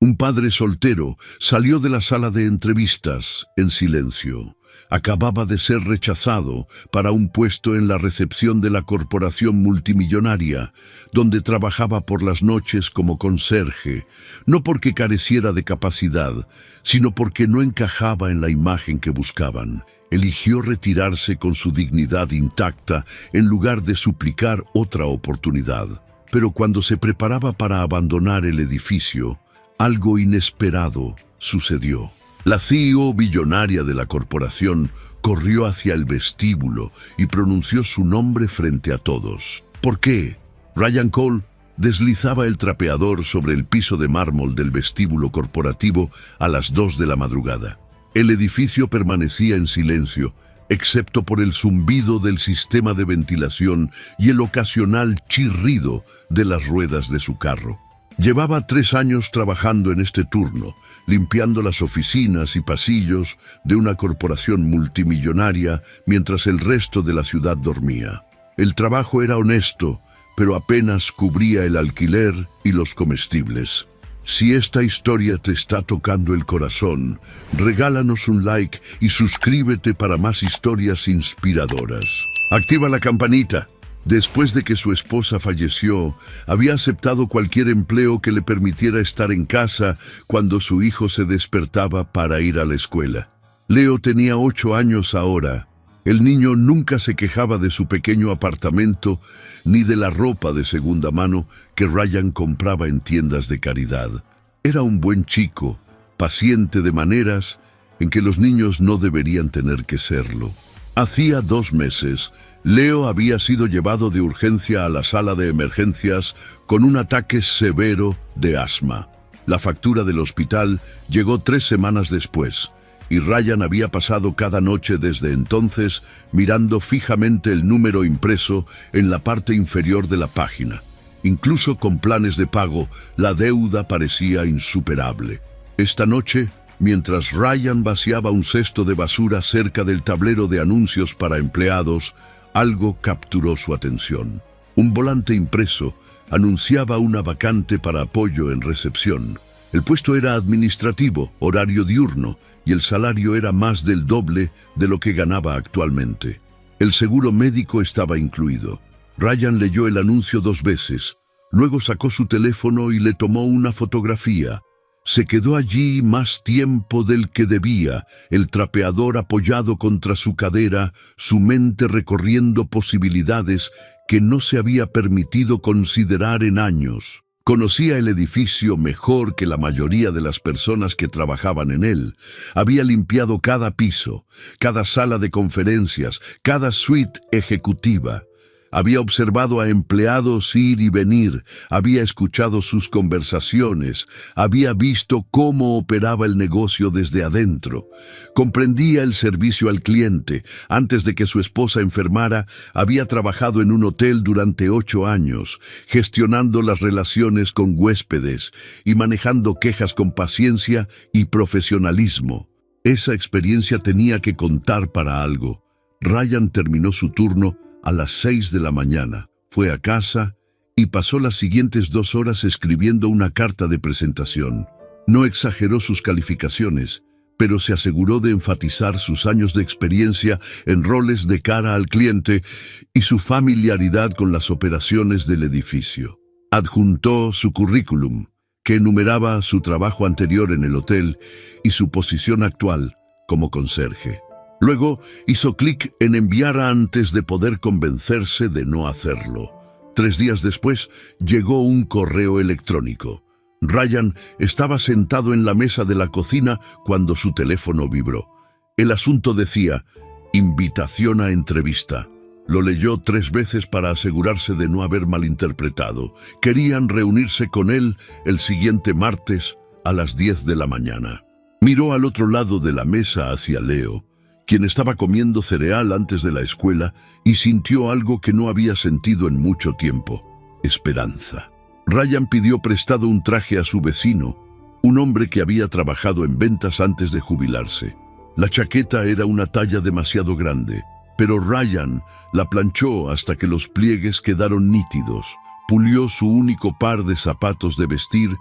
Un padre soltero salió de la sala de entrevistas en silencio. Acababa de ser rechazado para un puesto en la recepción de la corporación multimillonaria, donde trabajaba por las noches como conserje, no porque careciera de capacidad, sino porque no encajaba en la imagen que buscaban. Eligió retirarse con su dignidad intacta en lugar de suplicar otra oportunidad. Pero cuando se preparaba para abandonar el edificio, algo inesperado sucedió. La CEO billonaria de la corporación corrió hacia el vestíbulo y pronunció su nombre frente a todos. ¿Por qué? Ryan Cole deslizaba el trapeador sobre el piso de mármol del vestíbulo corporativo a las 2 de la madrugada. El edificio permanecía en silencio, excepto por el zumbido del sistema de ventilación y el ocasional chirrido de las ruedas de su carro. Llevaba 3 años trabajando en este turno, limpiando las oficinas y pasillos de una corporación multimillonaria mientras el resto de la ciudad dormía. El trabajo era honesto, pero apenas cubría el alquiler y los comestibles. Si esta historia te está tocando el corazón, regálanos un like y suscríbete para más historias inspiradoras. Activa la campanita. Después de que su esposa falleció, había aceptado cualquier empleo que le permitiera estar en casa cuando su hijo se despertaba para ir a la escuela. Leo tenía 8 años ahora. El niño nunca se quejaba de su pequeño apartamento ni de la ropa de segunda mano que Ryan compraba en tiendas de caridad. Era un buen chico, paciente de maneras en que los niños no deberían tener que serlo. Hacía 2 meses, Leo había sido llevado de urgencia a la sala de emergencias con un ataque severo de asma. La factura del hospital llegó 3 semanas después, y Ryan había pasado cada noche desde entonces mirando fijamente el número impreso en la parte inferior de la página. Incluso con planes de pago, la deuda parecía insuperable. Esta noche, mientras Ryan vaciaba un cesto de basura cerca del tablero de anuncios para empleados, algo capturó su atención. Un volante impreso anunciaba una vacante para apoyo en recepción. El puesto era administrativo, horario diurno, y el salario era más del doble de lo que ganaba actualmente. El seguro médico estaba incluido. Ryan leyó el anuncio 2 veces, luego sacó su teléfono y le tomó una fotografía. Se quedó allí más tiempo del que debía, el trapeador apoyado contra su cadera, su mente recorriendo posibilidades que no se había permitido considerar en años. Conocía el edificio mejor que la mayoría de las personas que trabajaban en él. Había limpiado cada piso, cada sala de conferencias, cada suite ejecutiva. Había observado a empleados ir y venir, había escuchado sus conversaciones, había visto cómo operaba el negocio desde adentro. Comprendía el servicio al cliente. Antes de que su esposa enfermara, había trabajado en un hotel durante 8 años, gestionando las relaciones con huéspedes y manejando quejas con paciencia y profesionalismo. Esa experiencia tenía que contar para algo. Ryan terminó su turno a las 6 de la mañana, fue a casa y pasó las siguientes 2 horas escribiendo una carta de presentación. No exageró sus calificaciones, pero se aseguró de enfatizar sus años de experiencia en roles de cara al cliente y su familiaridad con las operaciones del edificio. Adjuntó su currículum, que enumeraba su trabajo anterior en el hotel y su posición actual como conserje. Luego hizo clic en enviar antes de poder convencerse de no hacerlo. 3 días después llegó un correo electrónico. Ryan estaba sentado en la mesa de la cocina cuando su teléfono vibró. El asunto decía: invitación a entrevista. Lo leyó 3 veces para asegurarse de no haber malinterpretado. Querían reunirse con él el siguiente martes a las 10 de la mañana. Miró al otro lado de la mesa hacia Leo, quien estaba comiendo cereal antes de la escuela, y sintió algo que no había sentido en mucho tiempo: esperanza. Ryan pidió prestado un traje a su vecino, un hombre que había trabajado en ventas antes de jubilarse. La chaqueta era una talla demasiado grande, pero Ryan la planchó hasta que los pliegues quedaron nítidos, pulió su único par de zapatos de vestir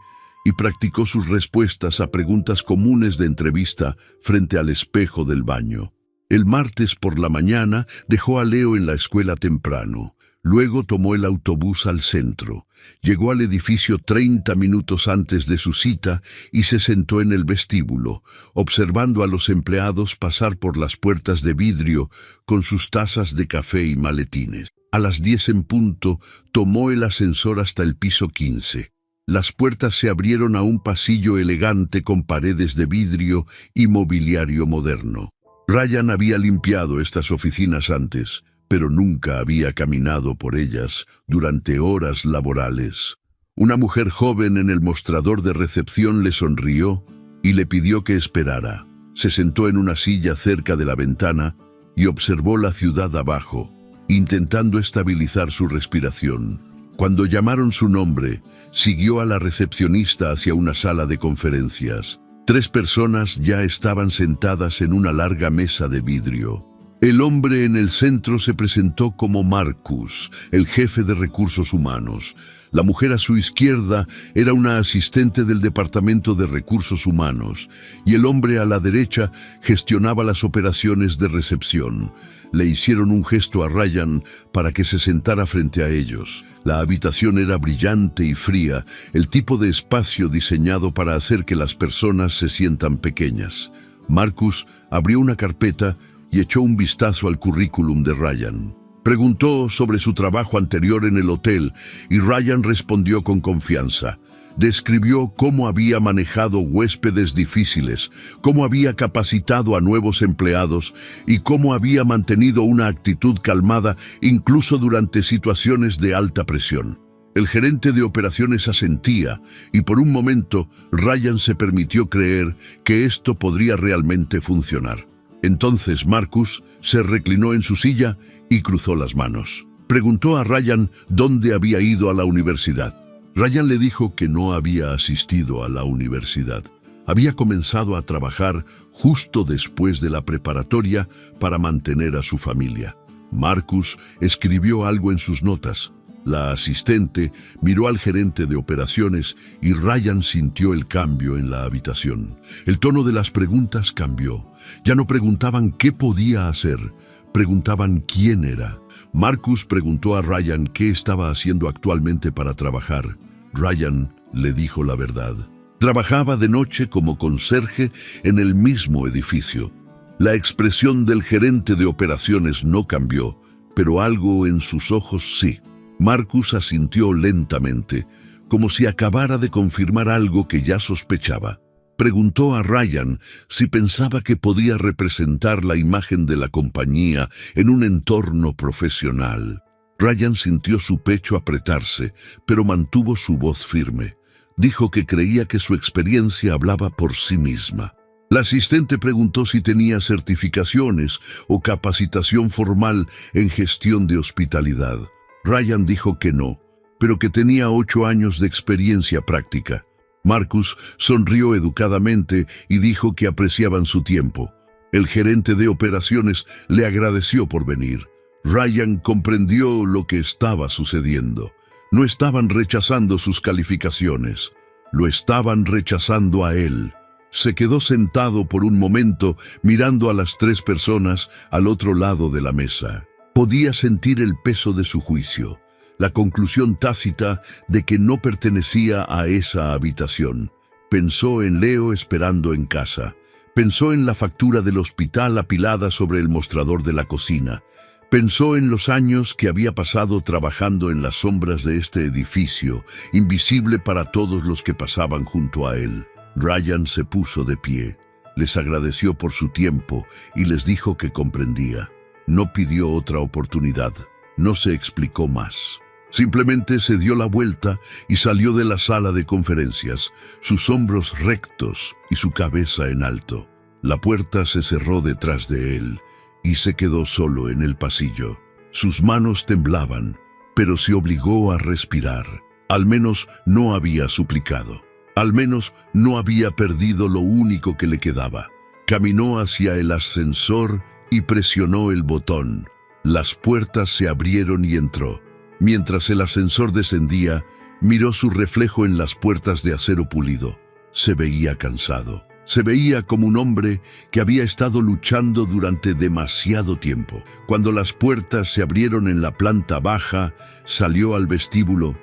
y practicó sus respuestas a preguntas comunes de entrevista frente al espejo del baño. El martes por la mañana dejó a Leo en la escuela temprano. Luego tomó el autobús al centro. Llegó al edificio 30 minutos antes de su cita y se sentó en el vestíbulo, observando a los empleados pasar por las puertas de vidrio con sus tazas de café y maletines. A las 10 en punto, tomó el ascensor hasta el piso 15. Las puertas se abrieron a un pasillo elegante con paredes de vidrio y mobiliario moderno. Ryan había limpiado estas oficinas antes, pero nunca había caminado por ellas durante horas laborales. Una mujer joven en el mostrador de recepción le sonrió y le pidió que esperara. Se sentó en una silla cerca de la ventana y observó la ciudad abajo, intentando estabilizar su respiración. Cuando llamaron su nombre, siguió a la recepcionista hacia una sala de conferencias. 3 personas ya estaban sentadas en una larga mesa de vidrio. El hombre en el centro se presentó como Marcus, el jefe de recursos humanos. La mujer a su izquierda era una asistente del Departamento de Recursos Humanos, y el hombre a la derecha gestionaba las operaciones de recepción. Le hicieron un gesto a Ryan para que se sentara frente a ellos. La habitación era brillante y fría, el tipo de espacio diseñado para hacer que las personas se sientan pequeñas. Marcus abrió una carpeta y echó un vistazo al currículum de Ryan. Preguntó sobre su trabajo anterior en el hotel y Ryan respondió con confianza. Describió cómo había manejado huéspedes difíciles, cómo había capacitado a nuevos empleados y cómo había mantenido una actitud calmada incluso durante situaciones de alta presión. El gerente de operaciones asentía y por un momento Ryan se permitió creer que esto podría realmente funcionar. Entonces Marcus se reclinó en su silla y cruzó las manos. Preguntó a Ryan dónde había ido a la universidad. Ryan le dijo que no había asistido a la universidad. Había comenzado a trabajar justo después de la preparatoria para mantener a su familia. Marcus escribió algo en sus notas. La asistente miró al gerente de operaciones y Ryan sintió el cambio en la habitación. El tono de las preguntas cambió. Ya no preguntaban qué podía hacer, preguntaban quién era. Marcus preguntó a Ryan qué estaba haciendo actualmente para trabajar. Ryan le dijo la verdad. Trabajaba de noche como conserje en el mismo edificio. La expresión del gerente de operaciones no cambió, pero algo en sus ojos sí. Marcus asintió lentamente, como si acabara de confirmar algo que ya sospechaba. Preguntó a Ryan si pensaba que podía representar la imagen de la compañía en un entorno profesional. Ryan sintió su pecho apretarse, pero mantuvo su voz firme. Dijo que creía que su experiencia hablaba por sí misma. La asistente preguntó si tenía certificaciones o capacitación formal en gestión de hospitalidad. Ryan dijo que no, pero que tenía 8 años de experiencia práctica. Marcus sonrió educadamente y dijo que apreciaban su tiempo. El gerente de operaciones le agradeció por venir. Ryan comprendió lo que estaba sucediendo. No estaban rechazando sus calificaciones, lo estaban rechazando a él. Se quedó sentado por un momento mirando a las 3 personas al otro lado de la mesa. Podía sentir el peso de su juicio, la conclusión tácita de que no pertenecía a esa habitación. Pensó en Leo esperando en casa. Pensó en la factura del hospital apilada sobre el mostrador de la cocina. Pensó en los años que había pasado trabajando en las sombras de este edificio, invisible para todos los que pasaban junto a él. Ryan se puso de pie. Les agradeció por su tiempo y les dijo que comprendía. No pidió otra oportunidad, no se explicó más. Simplemente se dio la vuelta y salió de la sala de conferencias, sus hombros rectos y su cabeza en alto. La puerta se cerró detrás de él y se quedó solo en el pasillo. Sus manos temblaban, pero se obligó a respirar. Al menos no había suplicado. Al menos no había perdido lo único que le quedaba. Caminó hacia el ascensor y presionó el botón. Las puertas se abrieron y entró. Mientras el ascensor descendía, Miró su reflejo en las puertas de acero pulido. Se veía cansado. Se veía como un hombre que había estado luchando durante demasiado tiempo. Cuando las puertas se abrieron en la planta baja, salió al vestíbulo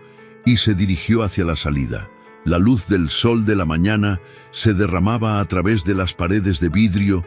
y se dirigió hacia la salida. La luz del sol de la mañana se derramaba a través de las paredes de vidrio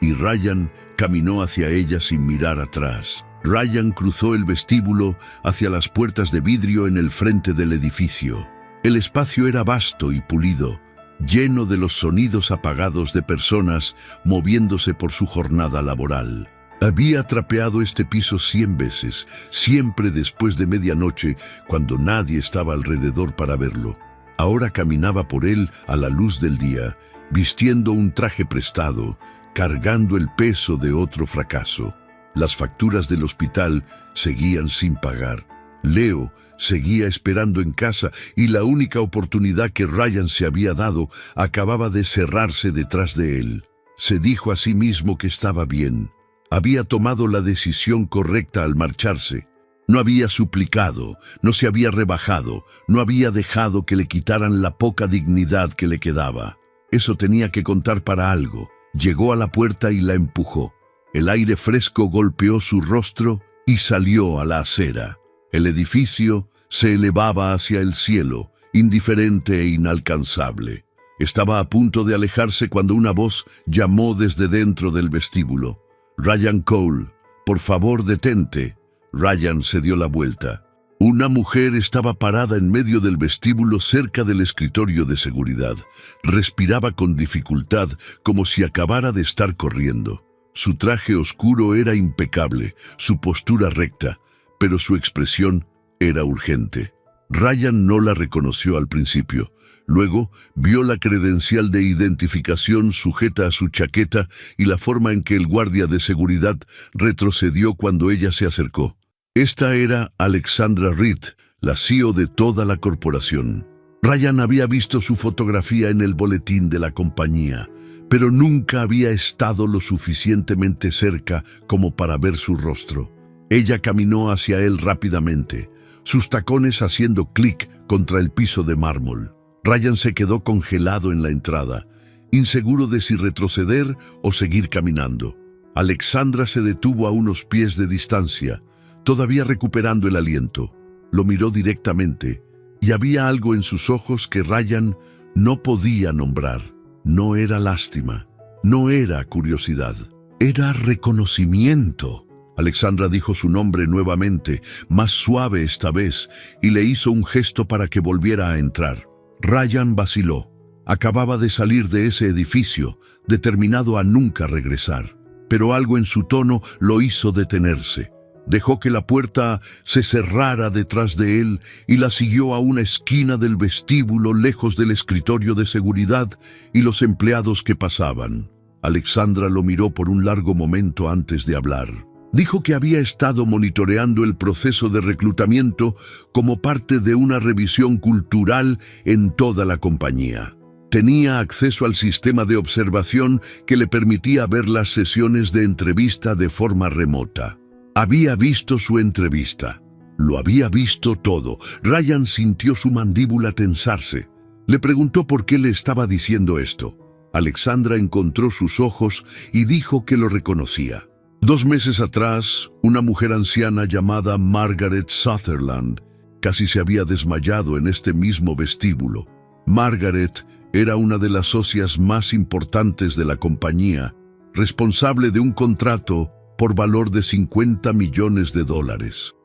y Ryan caminó hacia ella sin mirar atrás. Ryan cruzó el vestíbulo hacia las puertas de vidrio en el frente del edificio. El espacio era vasto y pulido, lleno de los sonidos apagados de personas moviéndose por su jornada laboral. Había trapeado este piso 100 veces, siempre después de medianoche, cuando nadie estaba alrededor para verlo. Ahora caminaba por él a la luz del día, vistiendo un traje prestado, cargando el peso de otro fracaso. Las facturas del hospital seguían sin pagar. Leo seguía esperando en casa y la única oportunidad que Ryan se había dado acababa de cerrarse detrás de él. Se dijo a sí mismo que estaba bien. Había tomado la decisión correcta al marcharse. No había suplicado, no se había rebajado, no había dejado que le quitaran la poca dignidad que le quedaba. Eso tenía que contar para algo. Llegó a la puerta y la empujó. El aire fresco golpeó su rostro y salió a la acera. El edificio se elevaba hacia el cielo, indiferente e inalcanzable. Estaba a punto de alejarse cuando una voz llamó desde dentro del vestíbulo. «Ryan Cole, por favor detente». Ryan se dio la vuelta. Una mujer estaba parada en medio del vestíbulo cerca del escritorio de seguridad. Respiraba con dificultad, como si acabara de estar corriendo. Su traje oscuro era impecable, su postura recta, pero su expresión era urgente. Ryan no la reconoció al principio. Luego vio la credencial de identificación sujeta a su chaqueta y la forma en que el guardia de seguridad retrocedió cuando ella se acercó. Esta era Alexandra Reed, la CEO de toda la corporación. Ryan había visto su fotografía en el boletín de la compañía, pero nunca había estado lo suficientemente cerca como para ver su rostro. Ella caminó hacia él rápidamente, sus tacones haciendo clic contra el piso de mármol. Ryan se quedó congelado en la entrada, inseguro de si retroceder o seguir caminando. Alexandra se detuvo a unos pies de distancia, todavía recuperando el aliento. Lo miró directamente, y había algo en sus ojos que Ryan no podía nombrar. No era lástima, no era curiosidad, era reconocimiento. Alexandra dijo su nombre nuevamente, más suave esta vez, y le hizo un gesto para que volviera a entrar. Ryan vaciló. Acababa de salir de ese edificio, determinado a nunca regresar. Pero algo en su tono lo hizo detenerse. Dejó que la puerta se cerrara detrás de él y la siguió a una esquina del vestíbulo lejos del escritorio de seguridad y los empleados que pasaban. Alexandra lo miró por un largo momento antes de hablar. Dijo que había estado monitoreando el proceso de reclutamiento como parte de una revisión cultural en toda la compañía. Tenía acceso al sistema de observación que le permitía ver las sesiones de entrevista de forma remota. Había visto su entrevista. Lo había visto todo. Ryan sintió su mandíbula tensarse. Le preguntó por qué le estaba diciendo esto. Alexandra encontró sus ojos y dijo que lo reconocía. 2 meses atrás, una mujer anciana llamada Margaret Sutherland casi se había desmayado en este mismo vestíbulo. Margaret era una de las socias más importantes de la compañía, responsable de un contrato por valor de $50 millones.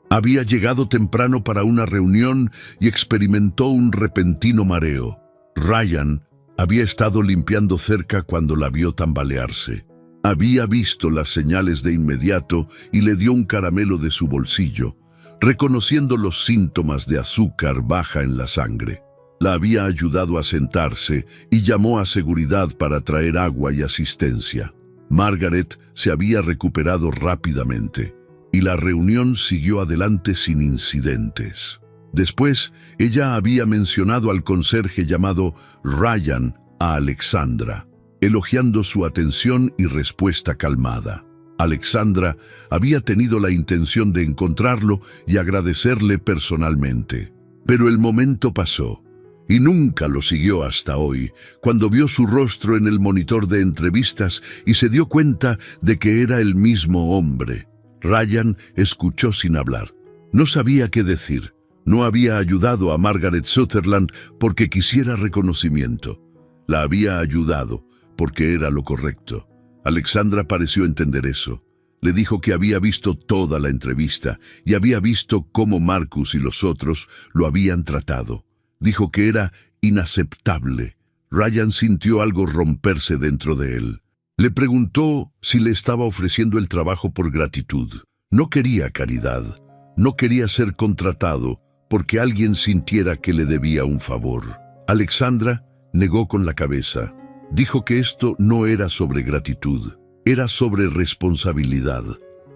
Había llegado temprano para una reunión y experimentó un repentino mareo. Ryan había estado limpiando cerca cuando la vio tambalearse. Había visto las señales de inmediato y le dio un caramelo de su bolsillo, reconociendo los síntomas de azúcar baja en la sangre. La había ayudado a sentarse y llamó a seguridad para traer agua y asistencia. Margaret se había recuperado rápidamente y la reunión siguió adelante sin incidentes. Después, ella había mencionado al conserje llamado Ryan a Alexandra, elogiando su atención y respuesta calmada. Alexandra había tenido la intención de encontrarlo y agradecerle personalmente. Pero el momento pasó, y nunca lo siguió hasta hoy, cuando vio su rostro en el monitor de entrevistas y se dio cuenta de que era el mismo hombre. Ryan escuchó sin hablar. No sabía qué decir. No había ayudado a Margaret Sutherland porque quisiera reconocimiento. La había ayudado porque era lo correcto. Alexandra pareció entender eso. Le dijo que había visto toda la entrevista y había visto cómo Marcus y los otros lo habían tratado. Dijo que era inaceptable. Ryan sintió algo romperse dentro de él. Le preguntó si le estaba ofreciendo el trabajo por gratitud. No quería caridad. No quería ser contratado porque alguien sintiera que le debía un favor. Alexandra negó con la cabeza. Dijo que esto no era sobre gratitud, era sobre responsabilidad.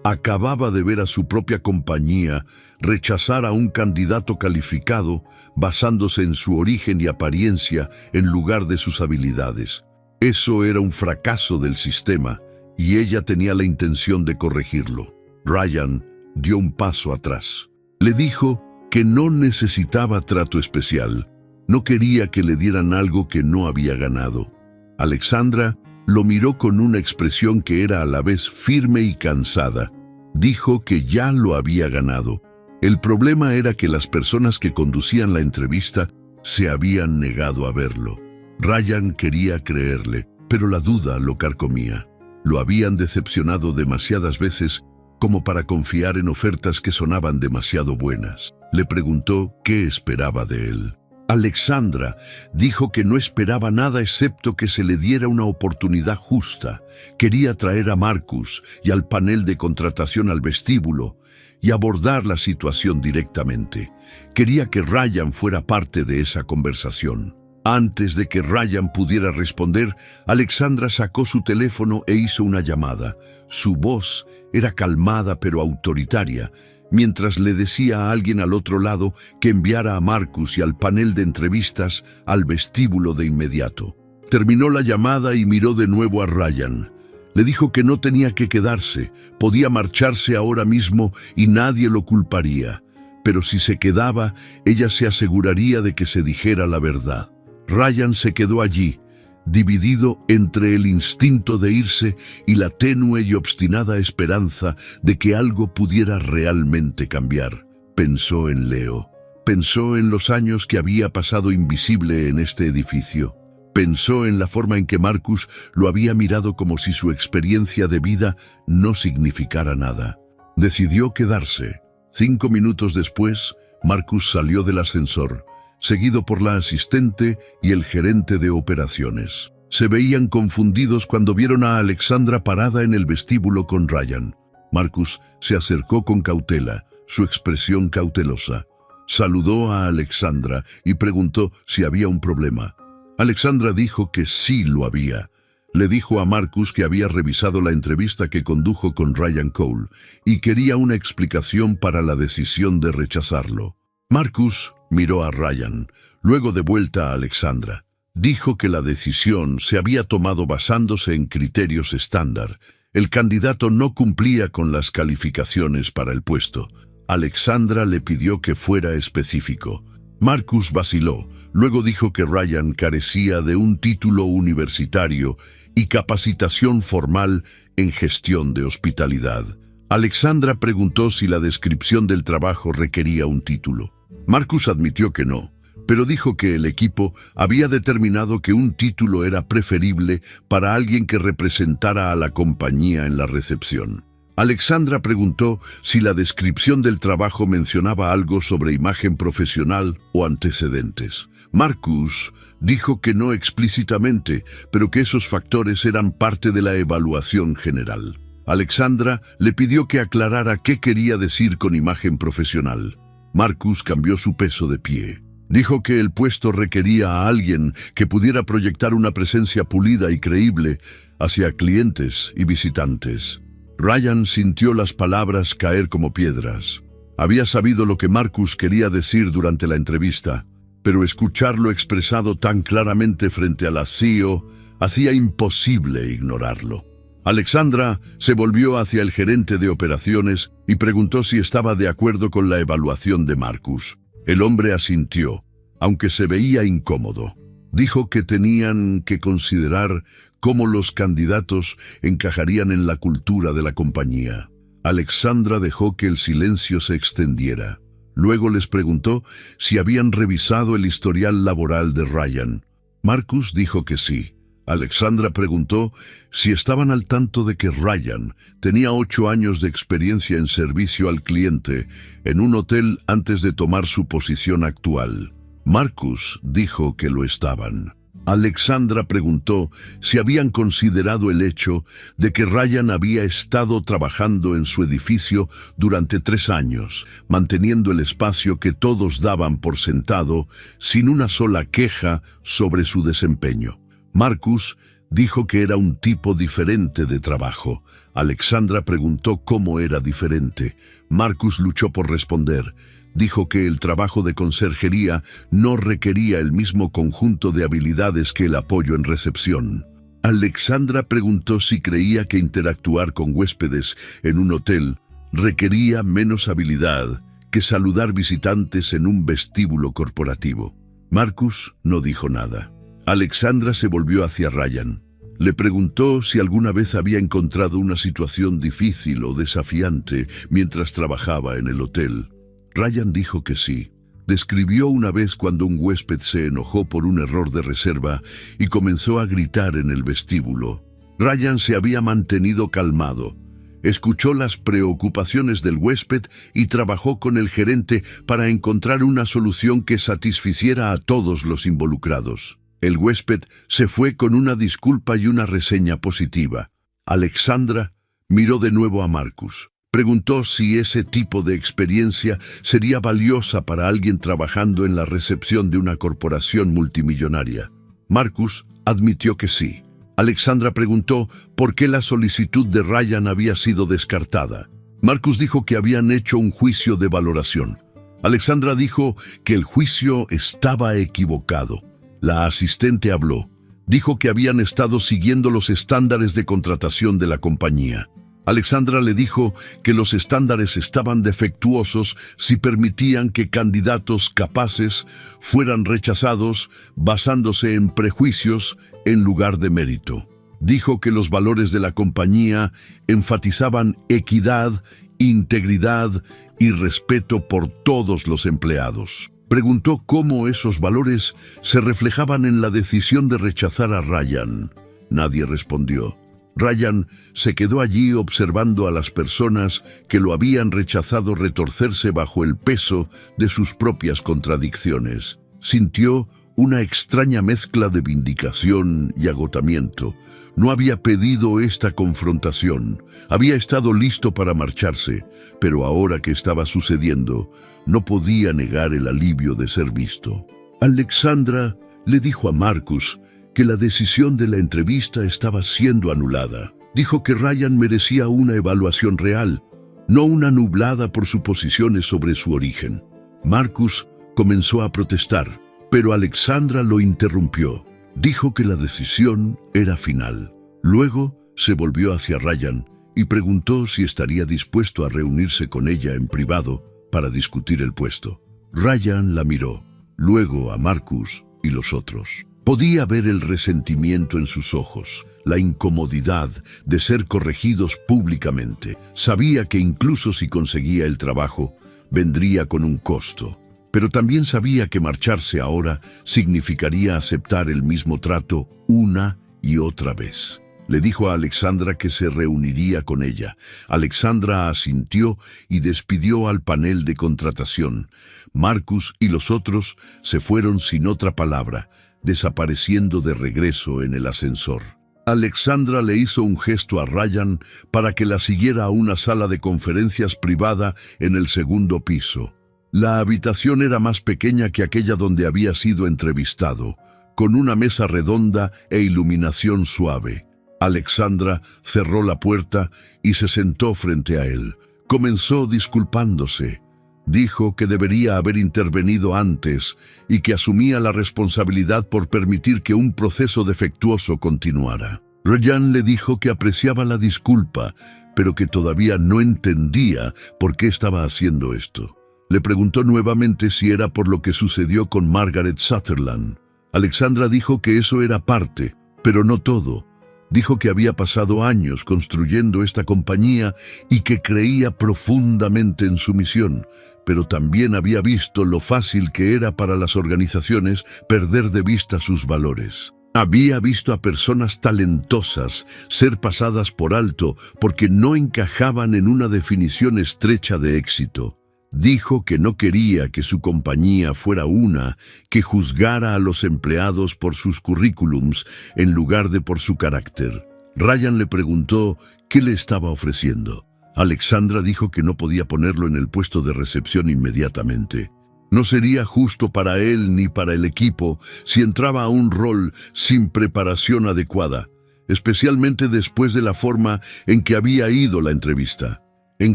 Acababa de ver a su propia compañía rechazar a un candidato calificado basándose en su origen y apariencia en lugar de sus habilidades. Eso era un fracaso del sistema y ella tenía la intención de corregirlo. Ryan dio un paso atrás. Le dijo que no necesitaba trato especial. No quería que le dieran algo que no había ganado. Alexandra lo miró con una expresión que era a la vez firme y cansada. Dijo que ya lo había ganado. El problema era que las personas que conducían la entrevista se habían negado a verlo. Ryan quería creerle, pero la duda lo carcomía. Lo habían decepcionado demasiadas veces como para confiar en ofertas que sonaban demasiado buenas. Le preguntó qué esperaba de él. Alexandra dijo que no esperaba nada excepto que se le diera una oportunidad justa. Quería traer a Marcus y al panel de contratación al vestíbulo y abordar la situación directamente. Quería que Ryan fuera parte de esa conversación. Antes de que Ryan pudiera responder, Alexandra sacó su teléfono e hizo una llamada. Su voz era calmada pero autoritaria, mientras le decía a alguien al otro lado que enviara a Marcus y al panel de entrevistas al vestíbulo de inmediato. Terminó la llamada y miró de nuevo a Ryan. Le dijo que no tenía que quedarse, podía marcharse ahora mismo y nadie lo culparía. Pero si se quedaba, ella se aseguraría de que se dijera la verdad. Ryan se quedó allí, dividido entre el instinto de irse y la tenue y obstinada esperanza de que algo pudiera realmente cambiar. Pensó en Leo. Pensó en los años que había pasado invisible en este edificio. Pensó en la forma en que Marcus lo había mirado como si su experiencia de vida no significara nada. Decidió quedarse. 5 minutos después, Marcus salió del ascensor, seguido por la asistente y el gerente de operaciones. Se veían confundidos cuando vieron a Alexandra parada en el vestíbulo con Ryan. Marcus se acercó con cautela, su expresión cautelosa. Saludó a Alexandra y preguntó si había un problema. Alexandra dijo que sí lo había. Le dijo a Marcus que había revisado la entrevista que condujo con Ryan Cole y quería una explicación para la decisión de rechazarlo. Marcus miró a Ryan, luego de vuelta a Alexandra. Dijo que la decisión se había tomado basándose en criterios estándar. El candidato no cumplía con las calificaciones para el puesto. Alexandra le pidió que fuera específico. Marcus vaciló, luego dijo que Ryan carecía de un título universitario y capacitación formal en gestión de hospitalidad. Alexandra preguntó si la descripción del trabajo requería un título. Marcus admitió que no, pero dijo que el equipo había determinado que un título era preferible para alguien que representara a la compañía en la recepción. Alexandra preguntó si la descripción del trabajo mencionaba algo sobre imagen profesional o antecedentes. Marcus dijo que no explícitamente, pero que esos factores eran parte de la evaluación general. Alexandra le pidió que aclarara qué quería decir con imagen profesional. Marcus cambió su peso de pie. Dijo que el puesto requería a alguien que pudiera proyectar una presencia pulida y creíble hacia clientes y visitantes. Ryan sintió las palabras caer como piedras. Había sabido lo que Marcus quería decir durante la entrevista, pero escucharlo expresado tan claramente frente a la CEO hacía imposible ignorarlo. Alexandra se volvió hacia el gerente de operaciones y preguntó si estaba de acuerdo con la evaluación de Marcus. El hombre asintió, aunque se veía incómodo. Dijo que tenían que considerar cómo los candidatos encajarían en la cultura de la compañía. Alexandra dejó que el silencio se extendiera. Luego les preguntó si habían revisado el historial laboral de Ryan. Marcus dijo que sí. Alexandra preguntó si estaban al tanto de que Ryan tenía 8 años de experiencia en servicio al cliente en un hotel antes de tomar su posición actual. Marcus dijo que lo estaban. Alexandra preguntó si habían considerado el hecho de que Ryan había estado trabajando en su edificio durante 3 años, manteniendo el espacio que todos daban por sentado, sin una sola queja sobre su desempeño. Marcus dijo que era un tipo diferente de trabajo. Alexandra preguntó cómo era diferente. Marcus luchó por responder. Dijo que el trabajo de conserjería no requería el mismo conjunto de habilidades que el apoyo en recepción. Alexandra preguntó si creía que interactuar con huéspedes en un hotel requería menos habilidad que saludar visitantes en un vestíbulo corporativo. Marcus no dijo nada. Alexandra se volvió hacia Ryan. Le preguntó si alguna vez había encontrado una situación difícil o desafiante mientras trabajaba en el hotel. Ryan dijo que sí. Describió una vez cuando un huésped se enojó por un error de reserva y comenzó a gritar en el vestíbulo. Ryan se había mantenido calmado. Escuchó las preocupaciones del huésped y trabajó con el gerente para encontrar una solución que satisficiera a todos los involucrados. El huésped se fue con una disculpa y una reseña positiva. Alexandra miró de nuevo a Marcus. Preguntó si ese tipo de experiencia sería valiosa para alguien trabajando en la recepción de una corporación multimillonaria. Marcus admitió que sí. Alexandra preguntó por qué la solicitud de Ryan había sido descartada. Marcus dijo que habían hecho un juicio de valoración. Alexandra dijo que el juicio estaba equivocado. La asistente habló. Dijo que habían estado siguiendo los estándares de contratación de la compañía. Alexandra le dijo que los estándares estaban defectuosos si permitían que candidatos capaces fueran rechazados basándose en prejuicios en lugar de mérito. Dijo que los valores de la compañía enfatizaban equidad, integridad y respeto por todos los empleados. Preguntó cómo esos valores se reflejaban en la decisión de rechazar a Ryan. Nadie respondió. Ryan se quedó allí observando a las personas que lo habían rechazado retorcerse bajo el peso de sus propias contradicciones. Sintió una extraña mezcla de vindicación y agotamiento. No había pedido esta confrontación. Había estado listo para marcharse, pero ahora que estaba sucediendo, no podía negar el alivio de ser visto. Alexandra le dijo a Marcus que la decisión de la entrevista estaba siendo anulada. Dijo que Ryan merecía una evaluación real, no una nublada por suposiciones sobre su origen. Marcus comenzó a protestar, pero Alexandra lo interrumpió. Dijo que la decisión era final. Luego se volvió hacia Ryan y preguntó si estaría dispuesto a reunirse con ella en privado para discutir el puesto. Ryan la miró, luego a Marcus y los otros. Podía ver el resentimiento en sus ojos, la incomodidad de ser corregidos públicamente. Sabía que incluso si conseguía el trabajo, vendría con un costo. Pero también sabía que marcharse ahora significaría aceptar el mismo trato una y otra vez. Le dijo a Alexandra que se reuniría con ella. Alexandra asintió y despidió al panel de contratación. Marcus y los otros se fueron sin otra palabra, desapareciendo de regreso en el ascensor. Alexandra le hizo un gesto a Ryan para que la siguiera a una sala de conferencias privada en el 2º piso. La habitación era más pequeña que aquella donde había sido entrevistado, con una mesa redonda e iluminación suave. Alexandra cerró la puerta y se sentó frente a él. Comenzó disculpándose. Dijo que debería haber intervenido antes y que asumía la responsabilidad por permitir que un proceso defectuoso continuara. Ryan le dijo que apreciaba la disculpa, pero que todavía no entendía por qué estaba haciendo esto. Le preguntó nuevamente si era por lo que sucedió con Margaret Sutherland. Alexandra dijo que eso era parte, pero no todo. Dijo que había pasado años construyendo esta compañía y que creía profundamente en su misión, pero también había visto lo fácil que era para las organizaciones perder de vista sus valores. Había visto a personas talentosas ser pasadas por alto porque no encajaban en una definición estrecha de éxito. Dijo que no quería que su compañía fuera una que juzgara a los empleados por sus currículums en lugar de por su carácter. Ryan le preguntó qué le estaba ofreciendo. Alexandra dijo que no podía ponerlo en el puesto de recepción inmediatamente. No sería justo para él ni para el equipo si entraba a un rol sin preparación adecuada, especialmente después de la forma en que había ido la entrevista. En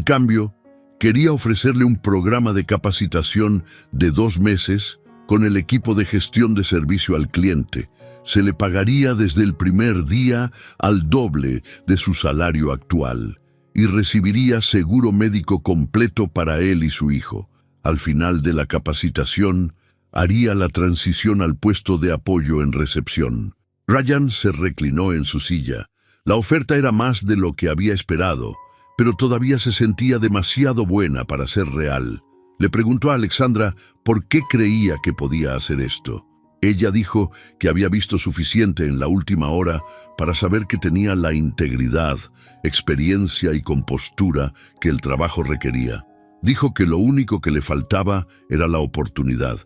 cambio, quería ofrecerle un programa de capacitación de 2 meses con el equipo de gestión de servicio al cliente. Se le pagaría desde el primer día al doble de su salario actual y recibiría seguro médico completo para él y su hijo. Al final de la capacitación, haría la transición al puesto de apoyo en recepción. Ryan se reclinó en su silla. La oferta era más de lo que había esperado, pero todavía se sentía demasiado buena para ser real. Le preguntó a Alexandra por qué creía que podía hacer esto. Ella dijo que había visto suficiente en la última hora para saber que tenía la integridad, experiencia y compostura que el trabajo requería. Dijo que lo único que le faltaba era la oportunidad,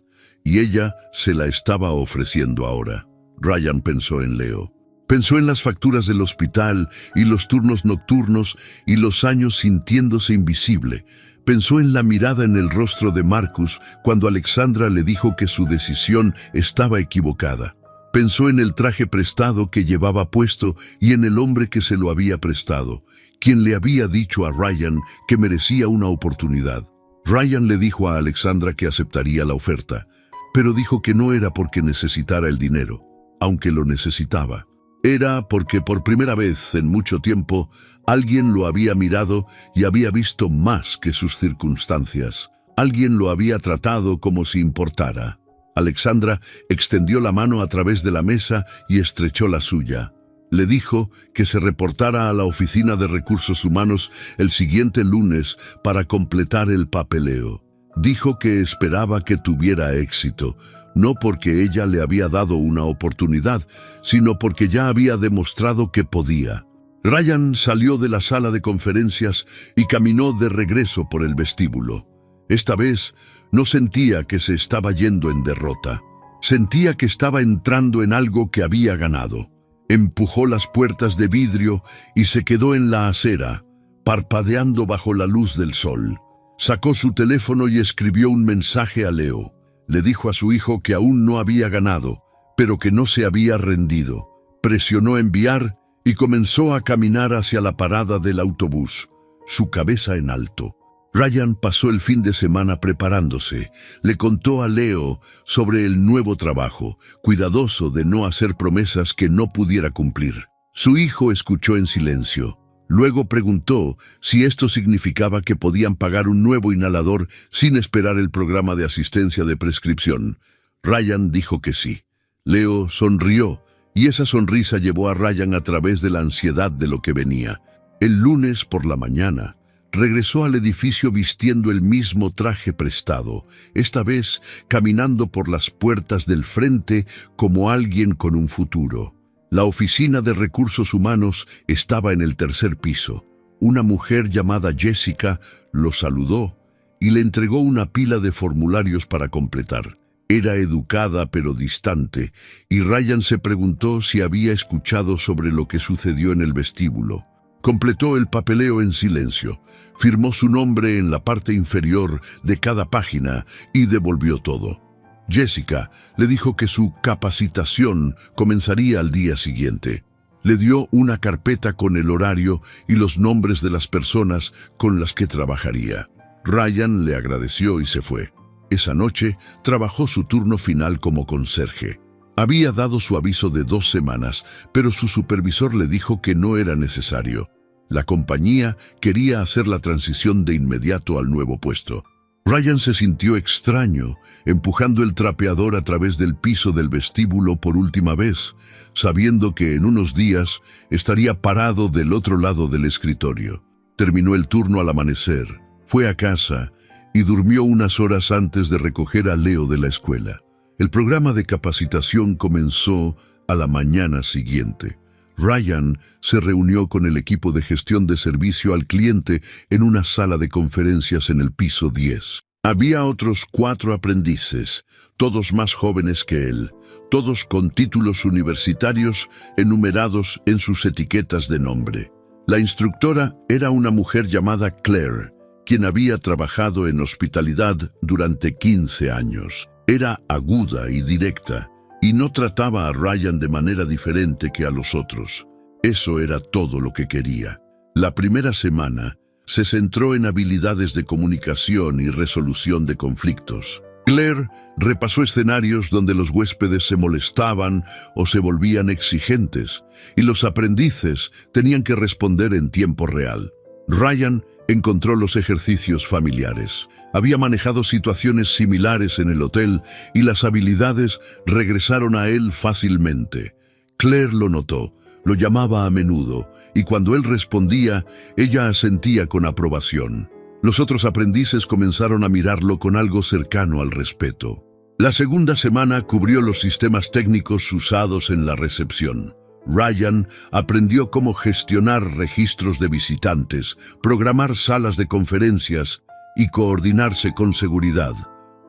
y ella se la estaba ofreciendo ahora. Ryan pensó en Leo. Pensó en las facturas del hospital y los turnos nocturnos y los años sintiéndose invisible. Pensó en la mirada en el rostro de Marcus cuando Alexandra le dijo que su decisión estaba equivocada. Pensó en el traje prestado que llevaba puesto y en el hombre que se lo había prestado, quien le había dicho a Ryan que merecía una oportunidad. Ryan le dijo a Alexandra que aceptaría la oferta, pero dijo que no era porque necesitara el dinero, aunque lo necesitaba. Era porque por primera vez en mucho tiempo alguien lo había mirado y había visto más que sus circunstancias. Alguien lo había tratado como si importara. Alexandra extendió la mano a través de la mesa y estrechó la suya. Le dijo que se reportara a la Oficina de Recursos Humanos el siguiente lunes para completar el papeleo. Dijo que esperaba que tuviera éxito, no porque ella le había dado una oportunidad, sino porque ya había demostrado que podía. Ryan salió de la sala de conferencias y caminó de regreso por el vestíbulo. Esta vez no sentía que se estaba yendo en derrota. Sentía que estaba entrando en algo que había ganado. Empujó las puertas de vidrio y se quedó en la acera, parpadeando bajo la luz del sol. Sacó su teléfono y escribió un mensaje a Leo. Le dijo a su hijo que aún no había ganado, pero que no se había rendido. Presionó enviar y comenzó a caminar hacia la parada del autobús, su cabeza en alto. Ryan pasó el fin de semana preparándose. Le contó a Leo sobre el nuevo trabajo, cuidadoso de no hacer promesas que no pudiera cumplir. Su hijo escuchó en silencio. Luego preguntó si esto significaba que podían pagar un nuevo inhalador sin esperar el programa de asistencia de prescripción. Ryan dijo que sí. Leo sonrió, y esa sonrisa llevó a Ryan a través de la ansiedad de lo que venía. El lunes por la mañana, regresó al edificio vistiendo el mismo traje prestado, esta vez caminando por las puertas del frente como alguien con un futuro. La Oficina de Recursos Humanos estaba en el 3er piso. Una mujer llamada Jessica lo saludó y le entregó una pila de formularios para completar. Era educada pero distante, y Ryan se preguntó si había escuchado sobre lo que sucedió en el vestíbulo. Completó el papeleo en silencio, firmó su nombre en la parte inferior de cada página y devolvió todo. Jessica le dijo que su capacitación comenzaría al día siguiente. Le dio una carpeta con el horario y los nombres de las personas con las que trabajaría. Ryan le agradeció y se fue. Esa noche trabajó su turno final como conserje. Había dado su aviso de 2 semanas, pero su supervisor le dijo que no era necesario. La compañía quería hacer la transición de inmediato al nuevo puesto. Ryan se sintió extraño, empujando el trapeador a través del piso del vestíbulo por última vez, sabiendo que en unos días estaría parado del otro lado del escritorio. Terminó el turno al amanecer, fue a casa y durmió unas horas antes de recoger a Leo de la escuela. El programa de capacitación comenzó a la mañana siguiente. Ryan se reunió con el equipo de gestión de servicio al cliente en una sala de conferencias en el piso 10. Había otros 4 aprendices, todos más jóvenes que él, todos con títulos universitarios enumerados en sus etiquetas de nombre. La instructora era una mujer llamada Claire, quien había trabajado en hospitalidad durante 15 años. Era aguda y directa, y no trataba a Ryan de manera diferente que a los otros. Eso era todo lo que quería. La primera semana se centró en habilidades de comunicación y resolución de conflictos. Claire repasó escenarios donde los huéspedes se molestaban o se volvían exigentes, y los aprendices tenían que responder en tiempo real. Ryan encontró los ejercicios familiares. Había manejado situaciones similares en el hotel y las habilidades regresaron a él fácilmente. Claire lo notó, lo llamaba a menudo, y cuando él respondía, ella asentía con aprobación. Los otros aprendices comenzaron a mirarlo con algo cercano al respeto. La segunda semana cubrió los sistemas técnicos usados en la recepción. Ryan aprendió cómo gestionar registros de visitantes, programar salas de conferencias y coordinarse con seguridad.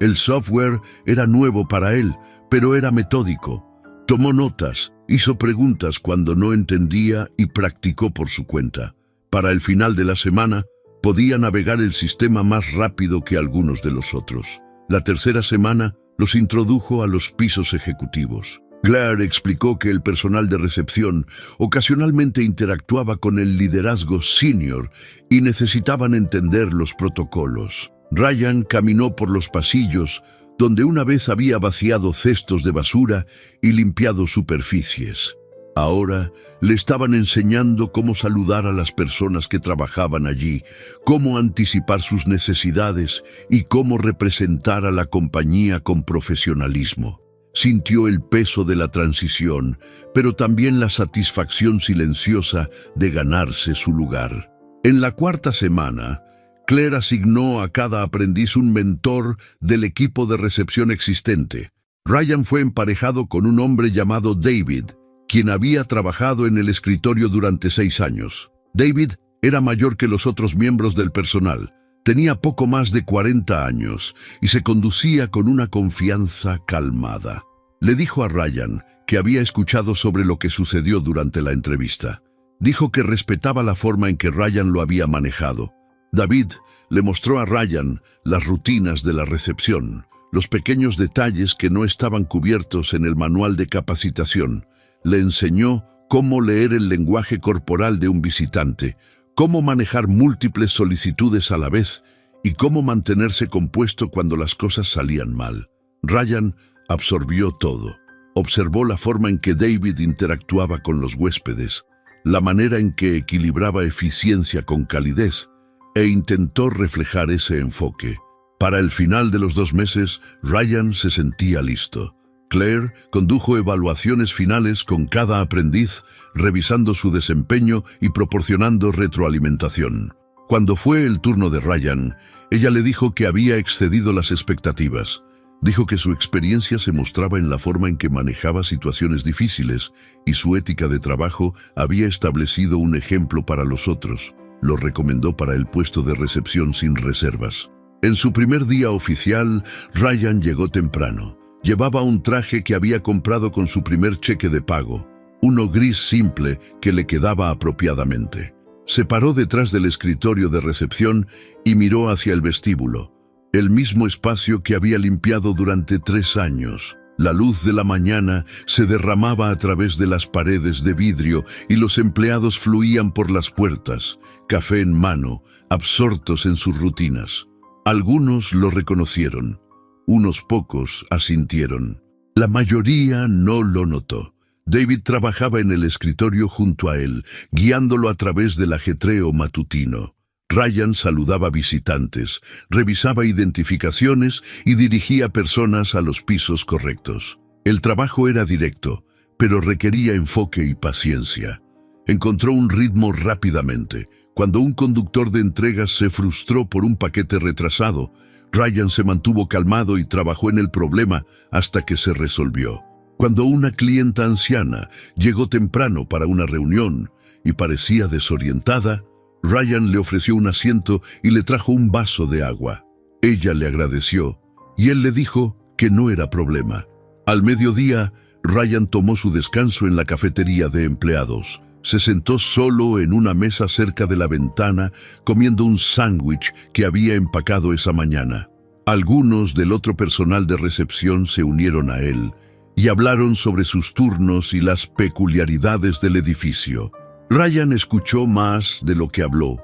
El software era nuevo para él, pero era metódico. Tomó notas, hizo preguntas cuando no entendía y practicó por su cuenta. Para el final de la semana, podía navegar el sistema más rápido que algunos de los otros. La tercera semana los introdujo a los pisos ejecutivos. Claire explicó que el personal de recepción ocasionalmente interactuaba con el liderazgo senior y necesitaban entender los protocolos. Ryan caminó por los pasillos, donde una vez había vaciado cestos de basura y limpiado superficies. Ahora le estaban enseñando cómo saludar a las personas que trabajaban allí, cómo anticipar sus necesidades y cómo representar a la compañía con profesionalismo. Sintió el peso de la transición, pero también la satisfacción silenciosa de ganarse su lugar. En la cuarta semana, Claire asignó a cada aprendiz un mentor del equipo de recepción existente. Ryan fue emparejado con un hombre llamado David, quien había trabajado en el escritorio durante 6 años. David era mayor que los otros miembros del personal. Tenía poco más de 40 años y se conducía con una confianza calmada. Le dijo a Ryan que había escuchado sobre lo que sucedió durante la entrevista. Dijo que respetaba la forma en que Ryan lo había manejado. David le mostró a Ryan las rutinas de la recepción, los pequeños detalles que no estaban cubiertos en el manual de capacitación. Le enseñó cómo leer el lenguaje corporal de un visitante, cómo manejar múltiples solicitudes a la vez y cómo mantenerse compuesto cuando las cosas salían mal. Ryan absorbió todo. Observó la forma en que David interactuaba con los huéspedes, la manera en que equilibraba eficiencia con calidez, e intentó reflejar ese enfoque. Para el final de los 2 meses, Ryan se sentía listo. Claire condujo evaluaciones finales con cada aprendiz, revisando su desempeño y proporcionando retroalimentación. Cuando fue el turno de Ryan, ella le dijo que había excedido las expectativas. Dijo que su experiencia se mostraba en la forma en que manejaba situaciones difíciles y su ética de trabajo había establecido un ejemplo para los otros. Lo recomendó para el puesto de recepción sin reservas. En su primer día oficial, Ryan llegó temprano. Llevaba un traje que había comprado con su primer cheque de pago, uno gris simple que le quedaba apropiadamente. Se paró detrás del escritorio de recepción y miró hacia el vestíbulo, el mismo espacio que había limpiado durante 3 años. La luz de la mañana se derramaba a través de las paredes de vidrio y los empleados fluían por las puertas, café en mano, absortos en sus rutinas. Algunos lo reconocieron. Unos pocos asintieron. La mayoría no lo notó. David trabajaba en el escritorio junto a él, guiándolo a través del ajetreo matutino. Ryan saludaba visitantes, revisaba identificaciones y dirigía personas a los pisos correctos. El trabajo era directo, pero requería enfoque y paciencia. Encontró un ritmo rápidamente. Cuando un conductor de entregas se frustró por un paquete retrasado, Ryan se mantuvo calmado y trabajó en el problema hasta que se resolvió. Cuando una clienta anciana llegó temprano para una reunión y parecía desorientada, Ryan le ofreció un asiento y le trajo un vaso de agua. Ella le agradeció y él le dijo que no era problema. Al mediodía, Ryan tomó su descanso en la cafetería de empleados. Se sentó solo en una mesa cerca de la ventana, comiendo un sándwich que había empacado esa mañana. Algunos del otro personal de recepción se unieron a él y hablaron sobre sus turnos y las peculiaridades del edificio. Ryan escuchó más de lo que habló,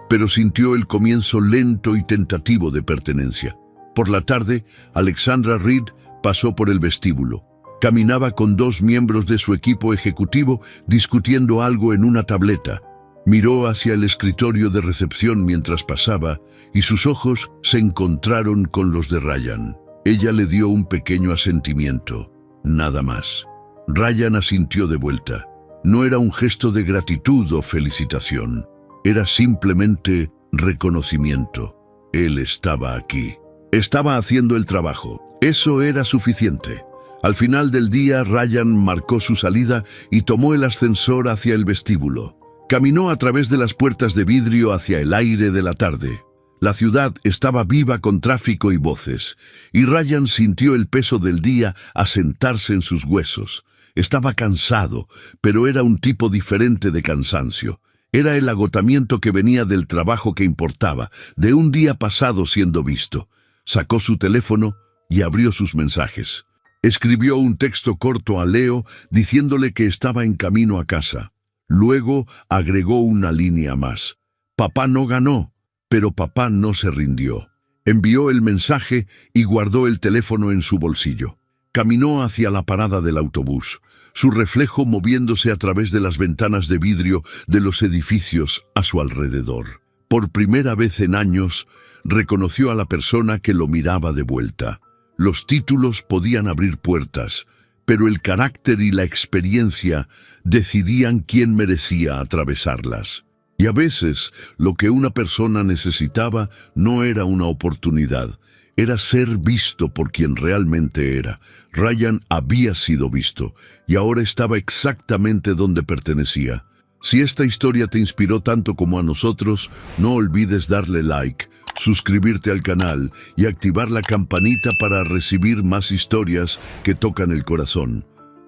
pero sintió el comienzo lento y tentativo de pertenencia. Por la tarde, Alexandra Reed pasó por el vestíbulo. Caminaba con dos miembros de su equipo ejecutivo discutiendo algo en una tableta. Miró hacia el escritorio de recepción mientras pasaba y sus ojos se encontraron con los de Ryan. Ella le dio un pequeño asentimiento, nada más. Ryan asintió de vuelta. No era un gesto de gratitud o felicitación, era simplemente reconocimiento. Él estaba aquí. Estaba haciendo el trabajo. Eso era suficiente. Al final del día, Ryan marcó su salida y tomó el ascensor hacia el vestíbulo. Caminó a través de las puertas de vidrio hacia el aire de la tarde. La ciudad estaba viva con tráfico y voces, y Ryan sintió el peso del día asentarse en sus huesos. Estaba cansado, pero era un tipo diferente de cansancio. Era el agotamiento que venía del trabajo que importaba, de un día pasado siendo visto. Sacó su teléfono y abrió sus mensajes. Escribió un texto corto a Leo diciéndole que estaba en camino a casa. Luego agregó una línea más. Papá no ganó, pero papá no se rindió. Envió el mensaje y guardó el teléfono en su bolsillo. Caminó hacia la parada del autobús, su reflejo moviéndose a través de las ventanas de vidrio de los edificios a su alrededor. Por primera vez en años, reconoció a la persona que lo miraba de vuelta. Los títulos podían abrir puertas, pero el carácter y la experiencia decidían quién merecía atravesarlas. Y a veces, lo que una persona necesitaba no era una oportunidad, era ser visto por quien realmente era. Ryan había sido visto, y ahora estaba exactamente donde pertenecía. Si esta historia te inspiró tanto como a nosotros, no olvides darle like, suscribirte al canal y activar la campanita para recibir más historias que tocan el corazón.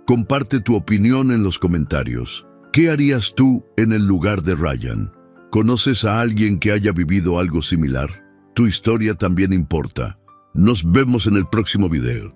Comparte tu opinión en los comentarios. ¿Qué harías tú en el lugar de Ryan? ¿Conoces a alguien que haya vivido algo similar? Tu historia también importa. Nos vemos en el próximo video.